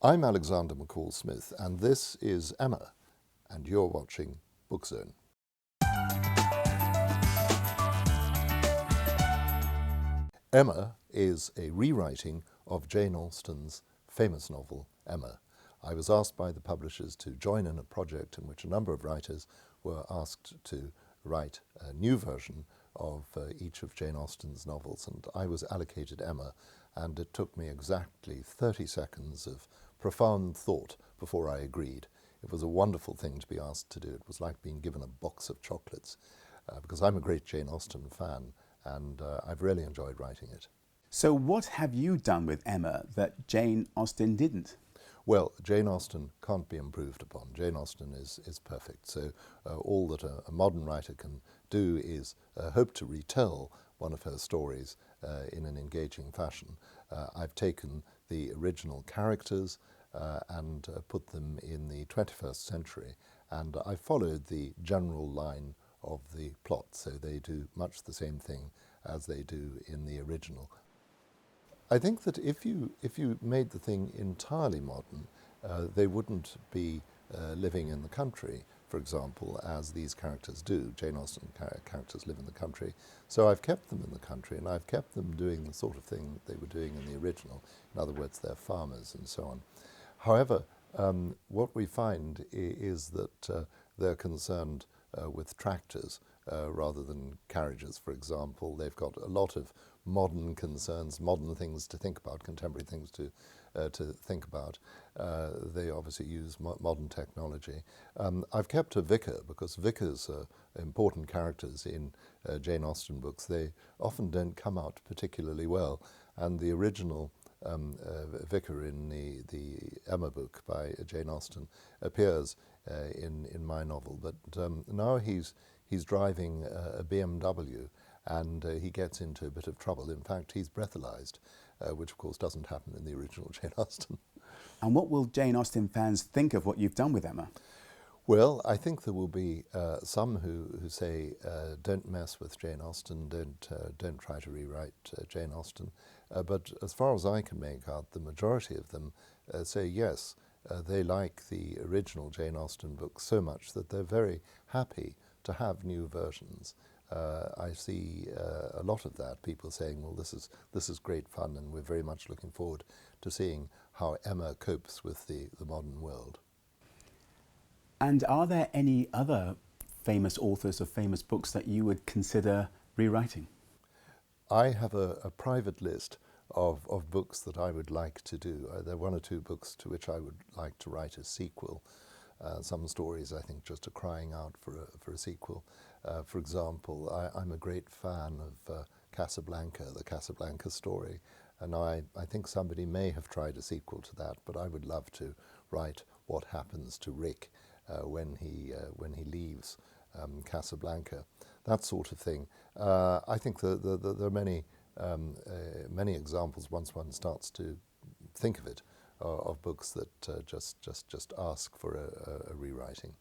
I'm Alexander McCall Smith, and this is Emma, and you're watching Book Zone. Emma is a rewriting of Jane Austen's famous novel, Emma. I was asked by the publishers to join in a project in which a number of writers were asked to write a new version of each of Jane Austen's novels, and I was allocated Emma, and it took me exactly 30 seconds of profound thought before I agreed. It was a wonderful thing to be asked to do. It was like being given a box of chocolates, because I'm a great Jane Austen fan, and I've really enjoyed writing it. So what have you done with Emma that Jane Austen didn't? Well, Jane Austen can't be improved upon. Jane Austen is perfect. So all that a modern writer can do is hope to retell one of her stories in an engaging fashion. I've taken the original characters and put them in the 21st century, and I followed the general line of the plot, so they do much the same thing as they do in the original. I think that if you made the thing entirely modern, they wouldn't be living in the country, for example, as these characters do. Jane Austen characters live in the country, so I've kept them in the country, and I've kept them doing the sort of thing they were doing in the original. In other words, they're farmers and so on. However, what we find is that they're concerned with tractors rather than carriages, for example. They've got a lot of modern concerns, modern things to think about, contemporary things to think about. They obviously use modern technology. I've kept a vicar because vicars are important characters in Jane Austen books. They often don't come out particularly well, and the original vicar in the Emma book by Jane Austen appears in my novel, but now he's driving a BMW, and he gets into a bit of trouble. In fact, he's breathalyzed, which of course doesn't happen in the original Jane Austen. And what will Jane Austen fans think of what you've done with Emma? Well, I think there will be some who say, don't mess with Jane Austen, don't try to rewrite Jane Austen. But as far as I can make out, the majority of them say yes, they like the original Jane Austen books so much that they're very happy to have new versions. I see a lot of that, people saying, well, this is great fun, and we're very much looking forward to seeing how Emma copes with the modern world. And are there any other famous authors of famous books that you would consider rewriting? I have a private list of books that I would like to do. There are one or two books to which I would like to write a sequel. Some stories, I think, just are crying out for a sequel. For example, I'm a great fan of Casablanca, the Casablanca story, and I think somebody may have tried a sequel to that, but I would love to write what happens to Rick when he leaves Casablanca, that sort of thing. I think there are many examples, once one starts to think of it, of books that just ask for a rewriting.